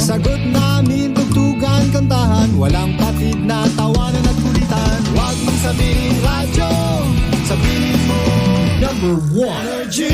Sagot namin, tugtugan, kantahan, walang patid na tawanan at kulitan. Huwag mong sabihin radyo, sabihin mo number 1 Energy.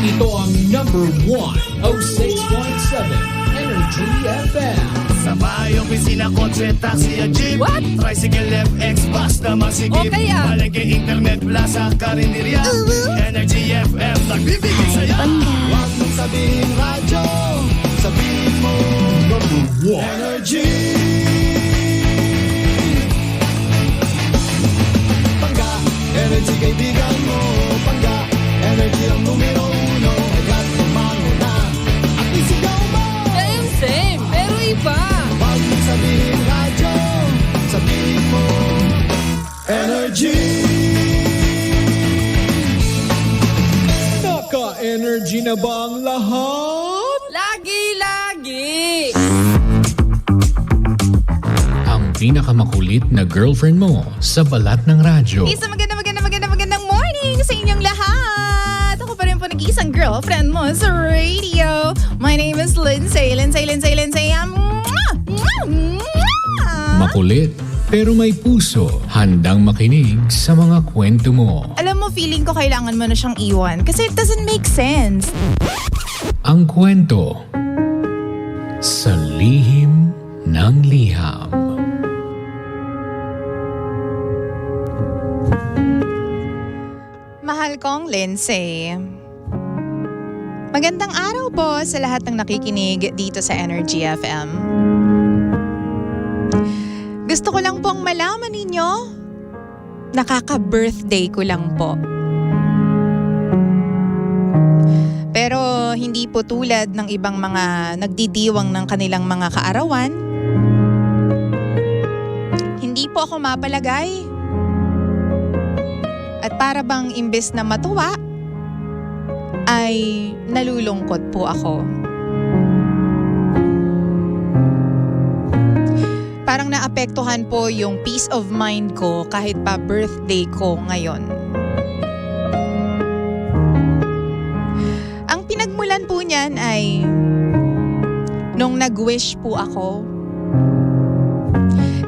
Ito ang number 1, 06.7 Energy FM. Sa bayong pisina, kotse, taxi at jeep. What? Tricycle, FX, bus na masigip. O kaya? Palengke, internet, plaza, karinderya. Energy FM, nagbibigay sa'yo. Huwag mong sabihin radyo, sabihin mo number 1 Energy. Pangga, energy kaibigan mo. Pangga, energy ang numero 1. Agad kumano na at isigaw mo. Same, pero iba. Huwag mong sabihin radyo, sabihin mo energy. Naka-energy na ba ang lahat? Lagi-lagi. Ang pinakamakulit na girlfriend mo sa balat ng radyo. Isang magandang morning sa inyong lahat. Ako pa rin po nag-iisang girlfriend mo sa radio. My name is Lindsay. Makulit pero may puso, handang makinig sa mga kwento mo. Alam mo, feeling ko kailangan mo na siyang iwan kasi it doesn't make sense. Ang kwento sa lihim ng liham. Mahal kong Lindsay. Magandang araw po sa lahat ng nakikinig dito sa Energy FM. Gusto ko lang pong malaman ninyo, nakaka-birthday ko lang po. Pero hindi po tulad ng ibang mga nagdidiwang ng kanilang mga kaarawan. Hindi po ako mapalagay. At para bang imbes na matuwa, ay nalulungkot po ako. Parang naapektuhan po yung peace of mind ko kahit pa birthday ko ngayon. Ang pinagmulan po niyan ay nung nag-wish po ako.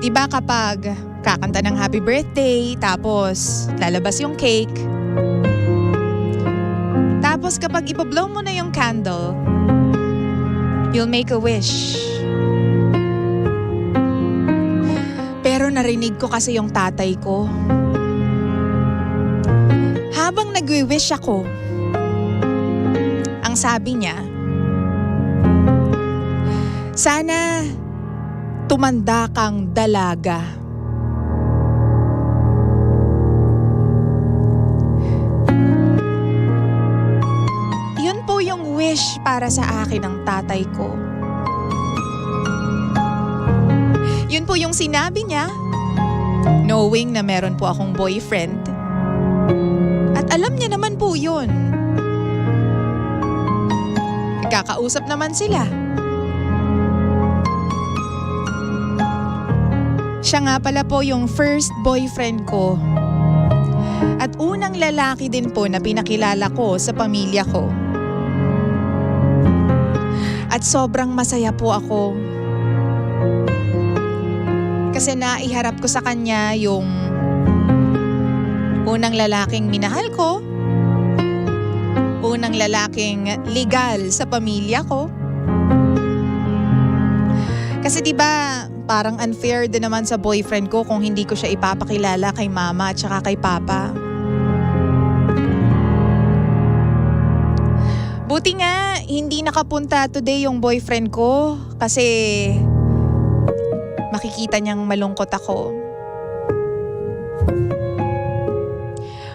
Diba kapag kakanta ng happy birthday, tapos lalabas yung cake. Tapos kapag ibablow mo na yung candle, you'll make a wish. Pero narinig ko kasi yung tatay ko. Habang nagwi-wish ako, ang sabi niya, sana tumanda kang dalaga. Yun po yung wish para sa akin ng tatay ko. Yun po yung sinabi niya, knowing na meron po akong boyfriend. At alam niya naman po yun. Nagkakausap naman sila. Siya nga pala po yung first boyfriend ko. At unang lalaki din po na pinakilala ko sa pamilya ko. At sobrang masaya po ako. Kasi naiharap ko sa kanya yung unang lalaking minahal ko, unang lalaking legal sa pamilya ko. Kasi 'di ba, parang unfair din naman sa boyfriend ko kung hindi ko siya ipapakilala kay mama at saka kay papa. Buti nga hindi nakapunta today yung boyfriend ko kasi makikita niyang malungkot ako.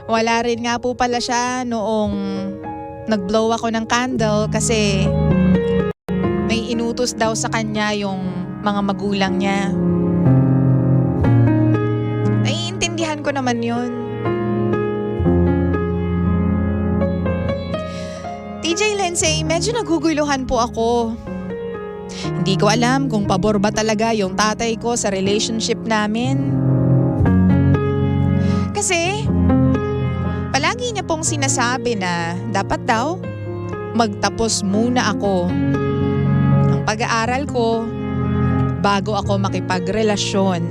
Wala rin nga po pala siya noong nag-blow ako ng candle kasi may inutos daw sa kanya yung mga magulang niya. Naiintindihan ko naman yun. TJ Lindsay, medyo naguguluhan po ako. Hindi ko alam kung pabor ba talaga yung tatay ko sa relationship namin. Kasi palagi niya pong sinasabi na dapat daw magtapos muna ako ng pag-aaral ko bago ako makipagrelasyon.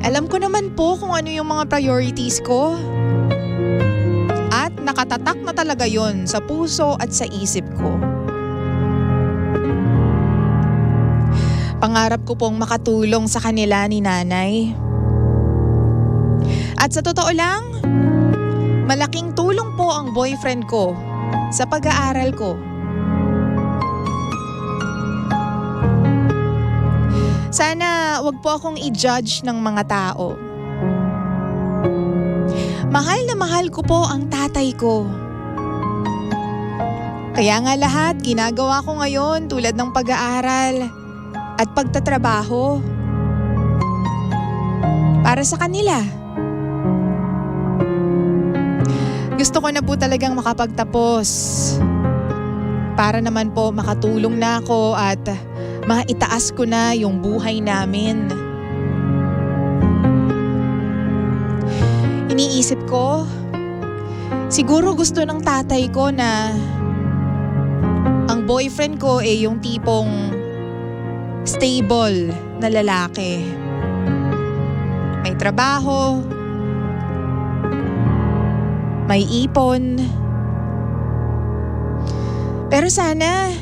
Alam ko naman po kung ano yung mga priorities ko. At nakatatak na talaga yon sa puso at sa isip ko. Pangarap ko pong makatulong sa kanila ni nanay. At sa totoo lang, malaking tulong po ang boyfriend ko sa pag-aaral ko. Sana wag po akong i-judge ng mga tao. Mahal na mahal ko po ang tatay ko. Kaya nga lahat ginagawa ko ngayon tulad ng pag-aaral at pagtatrabaho para sa kanila. Gusto ko na po talagang makapagtapos para naman po makatulong na ako at maitaas ko na yung buhay namin. Iniisip ko, siguro gusto ng tatay ko na ang boyfriend ko yung tipong stable na lalaki. May trabaho, may ipon. Pero sana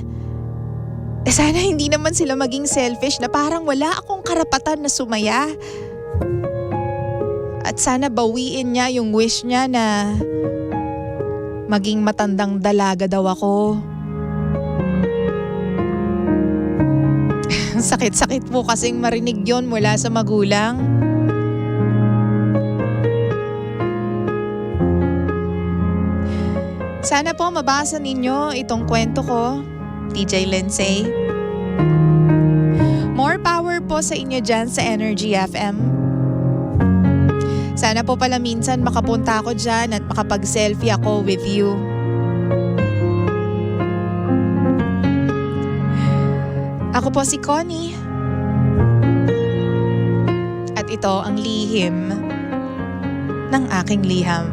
hindi naman sila maging selfish na parang wala akong karapatan na sumaya. At sana bawiin niya yung wish niya na maging matandang dalaga daw ako. Sakit-sakit po kasing marinig yon mula sa magulang. Sana po mabasa ninyo itong kwento ko, DJ Lindsay. More power po sa inyo dyan sa Energy FM. Sana po pala minsan makapunta ako dyan at makapag-selfie ako with you. Ako po si Connie. At ito ang lihim ng aking liham.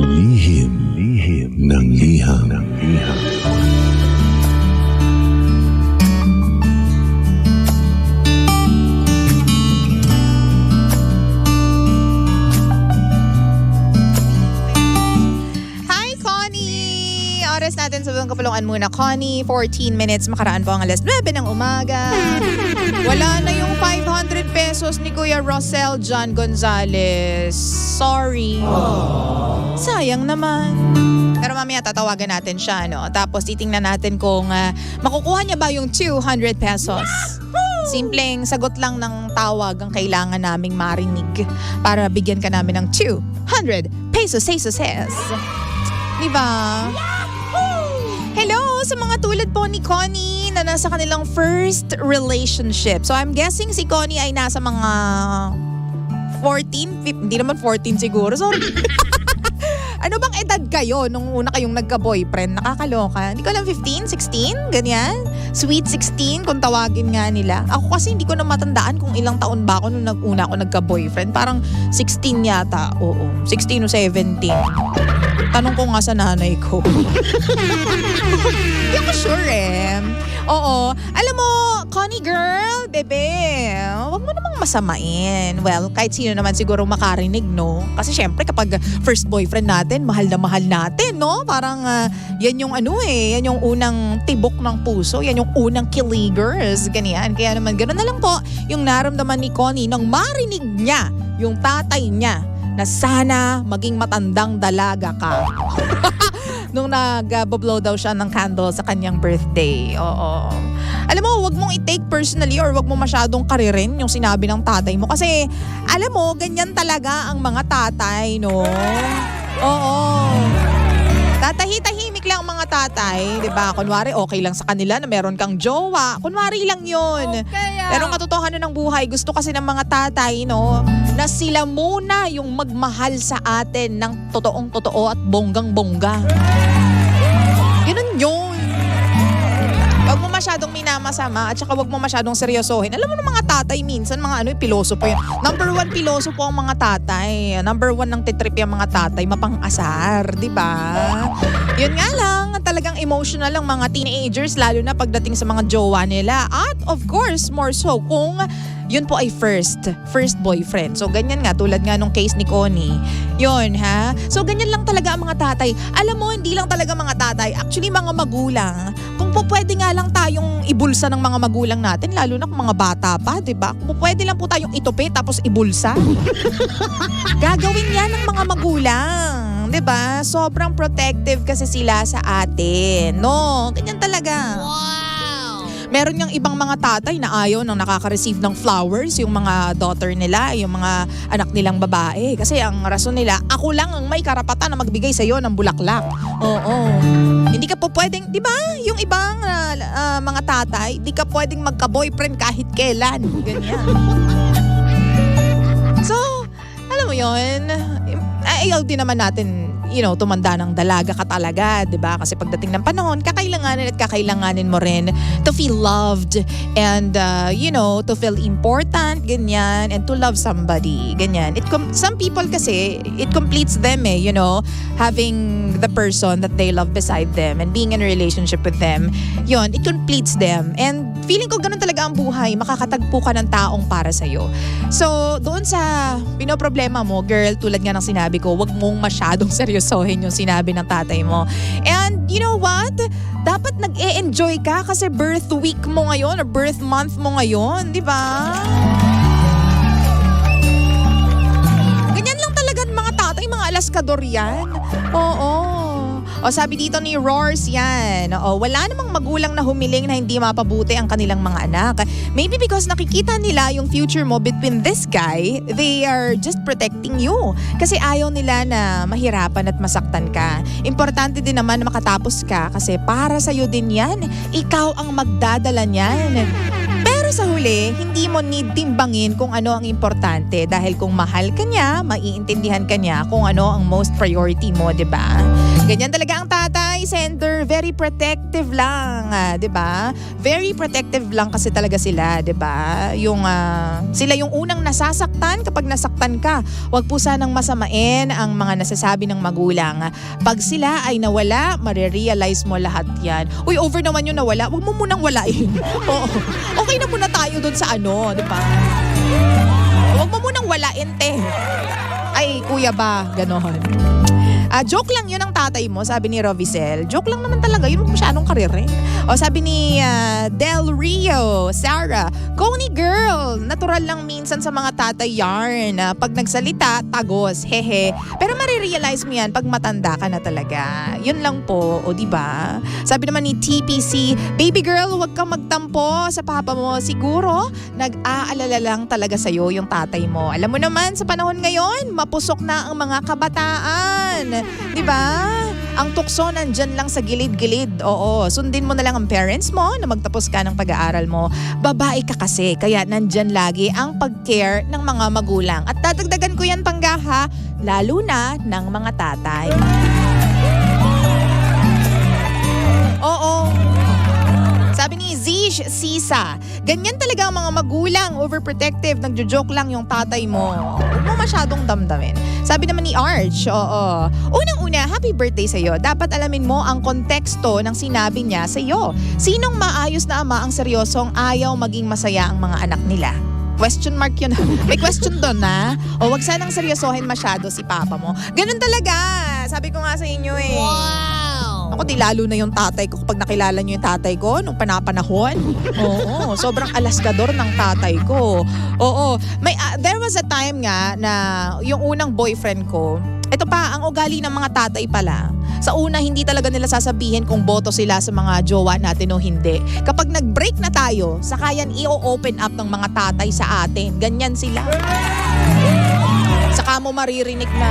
Lihim ng liham. Natin sa kapulungan muna, Connie. 14 minutes, makaraan po ang alas 9 ng umaga. Wala na yung 500 pesos ni Kuya Rosel John Gonzalez. Sorry. Sayang naman. Pero mamaya tatawagan natin siya, no? Tapos titingnan natin kung makukuha niya ba yung 200 pesos. Simpleng sagot lang ng tawag ang kailangan naming marinig para bigyan ka namin ng 200 pesos. Diba? Hello sa mga tulad po ni Connie na nasa kanilang first relationship. So I'm guessing si Connie ay nasa mga 14, hindi naman 14 siguro. Sorry. Ano bang edad kayo nung una kayong nagka-boyfriend? Nakakaloka. Hindi ko alam, 15, 16? Ganyan? Sweet 16 kung tawagin nga nila. Ako kasi hindi ko na matandaan kung ilang taon ba ako nung una ako nagka-boyfriend. Parang 16 yata. Oo, 16 o 17. Tanong ko nga sa nanay ko. Hindi ako sure Oo. Alam mo, Connie girl, bebe, wag mo namang masamain. Well, kahit sino naman siguro makarinig, no? Kasi syempre kapag first boyfriend natin, mahal na mahal natin, no? Parang yan yung yan yung unang tibok ng puso, yan yung unang kiligers, ganyan. Kaya naman ganoon na lang po yung naramdaman ni Connie nang marinig niya yung tatay niya na sana maging matandang dalaga ka. Nung nag-blow daw siya ng candle sa kanyang birthday. Oo. Alam mo, wag mong i-take personally or wag mo masyadong karirin yung sinabi ng tatay mo. Kasi, alam mo, ganyan talaga ang mga tatay, no? Oo. Tatahi-tahimik lang ang mga tatay, 'di ba? Kunwari okay lang sa kanila na meron kang jowa. Kunwari lang 'yun. Okay, pero ang katotohanan ng buhay, gusto kasi ng mga tatay, no, na sila muna yung magmahal sa atin ng totoong-totoo at bonggang-bongga. Ganun 'yun. Huwag mo masyadong minamasama at saka wag mo masyadong seryosohin. Alam mo ng mga tatay minsan, mga pilosopo yan. Number 1 pilosopo ang mga tatay. Number 1 ng titrip yung mga tatay, mapang-asar, di ba? Yun nga lang, talagang emotional ang mga teenagers lalo na pagdating sa mga jowa nila. At of course, more so kung yun po ay first boyfriend. So ganyan nga, tulad nga nung case ni Connie. Yun ha. So ganyan lang talaga ang mga tatay. Alam mo, hindi lang talaga mga tatay, actually mga magulang. Kung po pwede nga lang tayong ibulsa ng mga magulang natin, lalo na kung mga bata pa, di ba? Kung po pwede lang po tayong itupi tapos ibulsa. Gagawin yan ng mga magulang. 'Di ba? Sobrang protective kasi sila sa atin. No, ganyan talaga. Meron yung ibang mga tatay na ayaw nang nakaka-receive ng flowers, yung mga daughter nila, yung mga anak nilang babae. Kasi ang rason nila, ako lang ang may karapatan na magbigay sa'yo ng bulaklak. Oo. Hindi ka po pwedeng, di ba? Yung ibang mga tatay, di ka pwedeng magka-boyfriend kahit kailan. Ganyan. So, alam mo yun, ayaw din naman natin tumanda ng dalaga ka talaga, 'di ba? Kasi pagdating ng panahon, kakailanganin mo rin to feel loved and to feel important, ganyan, and to love somebody, ganyan. Some people kasi it completes them having the person that they love beside them and being in a relationship with them. Yun, it completes them. And feeling ko ganun talaga ang buhay, makakatagpo ka ng taong para sa'yo. So, doon sa pinoproblema mo, girl, tulad nga ng sinabi ko, wag mong masyadong seryosohin yung sinabi ng tatay mo. And you know what? Dapat nag-e-enjoy ka kasi birth week mo ngayon or birth month mo ngayon, di ba? Ganyan lang talaga mga tatay, mga alaskador yan. Oo. O sabi dito ni Roars yan, wala namang magulang na humiling na hindi mapabuti ang kanilang mga anak. Maybe because nakikita nila yung future mo between this guy, they are just protecting you. Kasi ayaw nila na mahirapan at masaktan ka. Importante din naman na makatapos ka kasi para sa'yo din yan. Ikaw ang magdadala niyan. Pero sa huli, hindi mo need timbangin kung ano ang importante dahil kung mahal ka niya, maiintindihan ka niya kung ano ang most priority mo, 'di ba? Ganyan talaga ang tatay, sender, very protective lang, 'di ba? Very protective lang kasi talaga sila, 'di ba? Yung sila yung unang nasasaktan kapag nasaktan ka. Huwag po sanang masamain ang mga nasasabi ng magulang. Pag sila ay nawala, marirealize mo lahat 'yan. Uy, over naman yung nawala. Huwag mo munang walain. Oo. Okay na muna tayo dun sa di ba? Huwag mo munang walain, te. Ay, kuya ba? Ganon. Joke lang yun ang tatay mo, sabi ni Rovicel. Joke lang naman talaga, yun masyadong karir eh. O sabi ni Del Rio, Sarah, Coney girl, natural lang minsan sa mga tatay yarn. Pag nagsalita, tagos, hehe. Pero marirealize mo yan pag matanda ka na talaga. Yun lang po, o diba? Sabi naman ni TPC, baby girl, huwag kang magtampo sa papa mo. Siguro, nag-aalala lang talaga sa'yo yung tatay mo. Alam mo naman, sa panahon ngayon, mapusok na ang mga kabataan. Diba? Ang tukso nandyan lang sa gilid-gilid. Oo, sundin mo na lang ang parents mo na magtapos ka ng pag-aaral mo. Babae ka kasi, kaya nandyan lagi ang pag-care ng mga magulang. At dadagdagan ko yan panggaha, lalo na ng mga tatay. Oo. Sabi ni Zish Sisa, ganyan talaga ang mga magulang, overprotective, nagjo-joke lang yung tatay mo. Huwag mo masyadong damdamin. Sabi naman ni Arch, unang-una, happy birthday sa'yo. Dapat alamin mo ang konteksto ng sinabi niya sa'yo. Sinong maayos na ama ang seryosong ayaw maging masaya ang mga anak nila? Question mark yun. May question doon na. Wag sanang seryosohin masyado si papa mo. Ganun talaga. Sabi ko nga sa inyo eh. Wow! Ako di lalo na yung tatay ko kapag nakilala niyo yung tatay ko nung panapanahon. Oo, sobrang alaskador ng tatay ko. Oo, there was a time nga na yung unang boyfriend ko, ito pa, ang ugali ng mga tatay pala. Sa una, hindi talaga nila sasabihin kung boto sila sa mga jowa natin o hindi. Kapag nag-break na tayo, saka yan i-open up ng mga tatay sa atin. Ganyan sila. Saka mo maririnig na,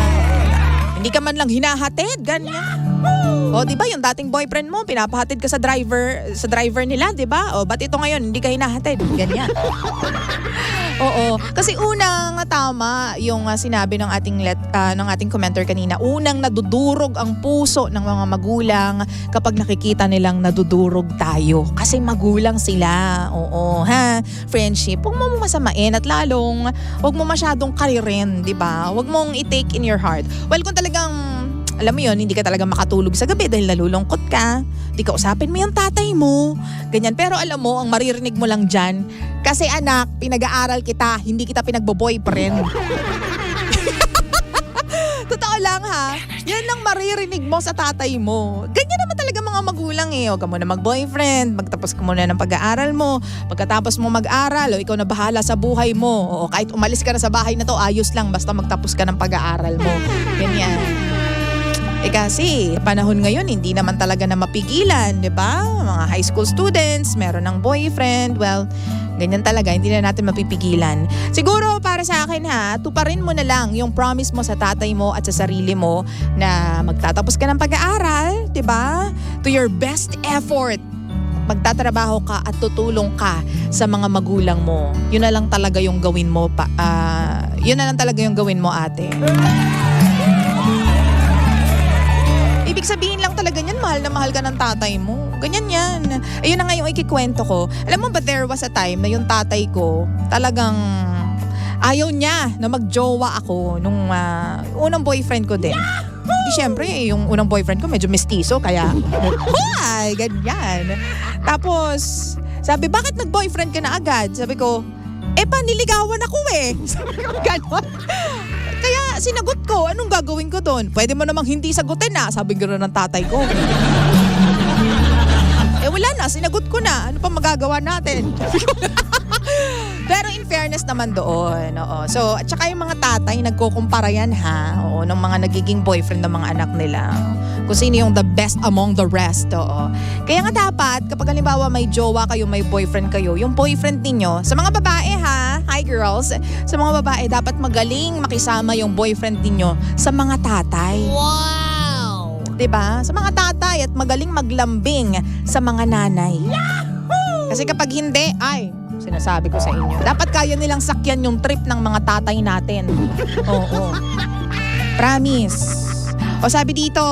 hindi ka man lang hinahatid, ganyan. O, di ba yung dating boyfriend mo, pinapahatid ka sa driver nila, di ba? O, ba't ito ngayon, hindi ka hinahatid? Ganyan. Oo, kasi unang tama yung sinabi ng ating commenter kanina. Unang nadudurog ang puso ng mga magulang kapag nakikita nilang nadudurog tayo. Kasi magulang sila. Oo, ha? Friendship, huwag mo masamain at lalong huwag mo masyadong karirin, di ba? Huwag mong i-take in your heart. Well, kung talagang alam mo yun, hindi ka talaga makatulog sa gabi dahil nalulungkot ka. Di ka usapin mo yung tatay mo. Ganyan. Pero alam mo, ang maririnig mo lang dyan, kasi anak, pinag-aaral kita, hindi kita pinagbo-boyfriend. Totoo lang ha. Yan ang maririnig mo sa tatay mo. Ganyan naman talaga mga magulang eh. Huwag ka muna mag-boyfriend, magtapos ka muna ng pag-aaral mo. Pagkatapos mo mag-aral, o ikaw na bahala sa buhay mo. O kahit umalis ka na sa bahay na to, ayos lang, basta magtapos ka ng pag-aaral mo. Ganyan. Kasi panahon ngayon hindi naman talaga na mapigilan, 'di ba? Mga high school students, meron ng boyfriend. Well, ganyan talaga, hindi na natin mapipigilan. Siguro para sa akin ha, tuparin mo na lang yung promise mo sa tatay mo at sa sarili mo na magtatapos ka ng pag-aaral, 'di ba? To your best effort. Magtatrabaho ka at tutulong ka sa mga magulang mo. Yun na lang talaga yung gawin mo yun na lang talaga yung gawin mo, ate. Ibig sabihin lang talaga niyan, mahal na mahal ka ng tatay mo. Ganyan yan. Ayun na nga yung ikikwento ko. Alam mo ba, there was a time na yung tatay ko talagang ayaw niya na magjowa ako nung unang boyfriend ko din. Di syempre, yung unang boyfriend ko medyo mestizo, kaya ay, ganyan. Tapos, sabi, bakit nag-boyfriend ka na agad? Sabi ko, paniligawan ako eh. Sabi ko, gano'n. Kaya sinagot ko, anong gagawin ko doon? Pwede mo namang hindi sagutin na, sabi gano'n ng tatay ko. Wala na, sinagot ko na. Ano pa magagawa natin? Pero in fairness naman doon, oo. So, at saka yung mga tatay, nagkukumpara yan ha, oo, ng mga nagiging boyfriend ng mga anak nila. Kung sino yung the best among the rest, oo. Kaya nga dapat, kapag halimbawa may jowa kayo, may boyfriend kayo, yung boyfriend ninyo, sa mga babae ha, hi girls, sa mga babae, dapat magaling makisama yung boyfriend ninyo sa mga tatay. Wow! Diba? Sa mga tatay at magaling maglambing sa mga nanay. Yahoo! Kasi kapag hindi, sinasabi ko sa inyo, dapat kaya nilang sakyan yung trip ng mga tatay natin. Oo. Promise. O sabi dito,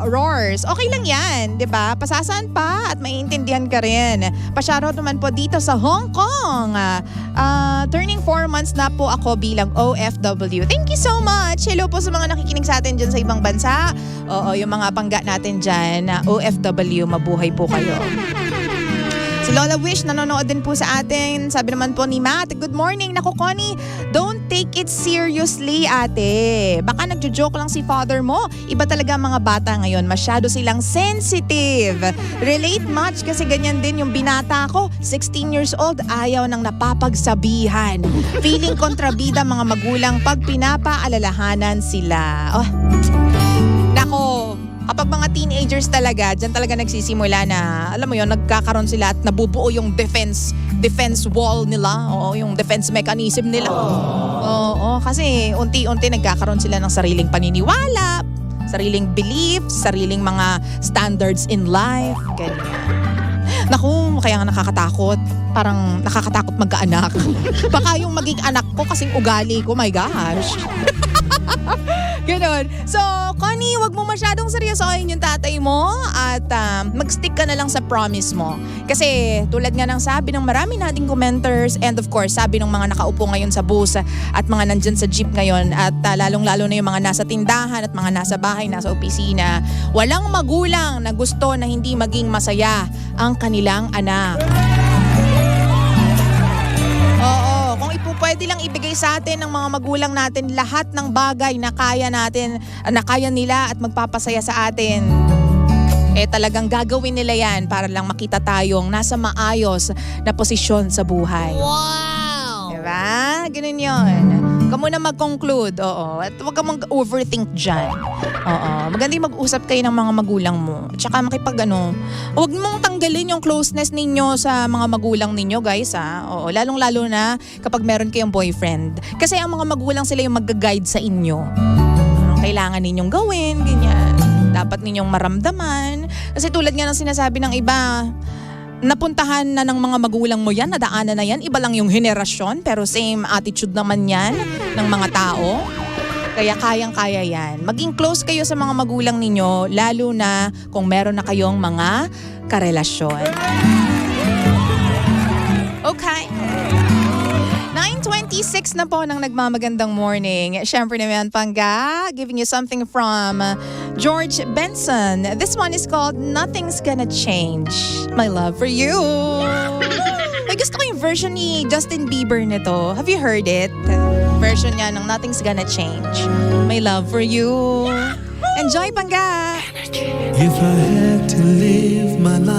Roars, okay lang yan, di ba? Pasasaan pa at maiintindihan ka rin. Pa-shoutout naman po dito sa Hong Kong. Turning 4 months na po ako bilang OFW. Thank you so much. Hello po sa mga nakikinig sa atin dyan sa ibang bansa. Oo, yung mga pangga natin dyan, OFW, mabuhay po kayo. Si Lola Wish, nanonood din po sa atin. Sabi naman po ni Matt, good morning. Naku, Connie, don't take it seriously, ate. Baka nagjo-joke lang si father mo. Iba talaga mga bata ngayon. Masyado silang sensitive. Relate much kasi ganyan din yung binata ko. 16 years old, ayaw nang napapagsabihan. Feeling kontrabida mga magulang pag pinapaalalahanan sila. Oh, nako. Kapag mga teenagers talaga, dyan talaga nagsisimula na, alam mo yun, nagkakaroon sila at nabubuo yung defense wall nila. Oo, yung defense mechanism nila. Oo, kasi unti-unti nagkakaroon sila ng sariling paniniwala, sariling beliefs, sariling mga standards in life. Ganyan. Naku, kaya nga nakakatakot. Parang nakakatakot magkaanak. Baka yung maging anak ko kasing ugali ko, my gosh. Ganon. So, Connie, wag mo masyadong seryosohin yung tatay mo at mag-stick ka na lang sa promise mo. Kasi tulad nga ng sabi ng marami nating commenters and of course, sabi ng mga nakaupo ngayon sa bus at mga nandyan sa jeep ngayon at lalong-lalo na yung mga nasa tindahan at mga nasa bahay, nasa opisina, walang magulang na gusto na hindi maging masaya ang kanilang anak. Pwede lang ibigay sa atin ng mga magulang natin lahat ng bagay na kaya natin, na kaya nila at magpapasaya sa atin. Talagang gagawin nila yan para lang makita tayong nasa maayos na posisyon sa buhay. Wow! Diba? Ganun yun. Huwag ka muna mag-conclude. Oo. At huwag ka mag-overthink dyan. Oo. Maganda yung mag-usap kayo ng mga magulang mo. At saka huwag mong tanggalin yung closeness ninyo sa mga magulang ninyo, guys, ha. Oo. Lalong-lalo na kapag meron kayong boyfriend. Kasi ang mga magulang sila yung mag-guide sa inyo. Anong kailangan ninyong gawin, ganyan. Dapat ninyong maramdaman. Kasi tulad nga ng sinasabi ng iba, napuntahan na ng mga magulang mo yan, nadaanan na yan, iba lang yung henerasyon, pero same attitude naman yan ng mga tao. Kaya kayang-kaya yan. Maging close kayo sa mga magulang ninyo, lalo na kung meron na kayong mga karelasyon. Okay. 9:26 na po ng nagmamagandang morning. Siyempre naman, Pangga, giving you something from George Benson. This one is called Nothing's Gonna Change My Love for You. Ay, gusto ko yung version ni Justin Bieber nito. Have you heard it? Version niya ng Nothing's Gonna Change My Love for You. Enjoy, Pangga! If I had to live my life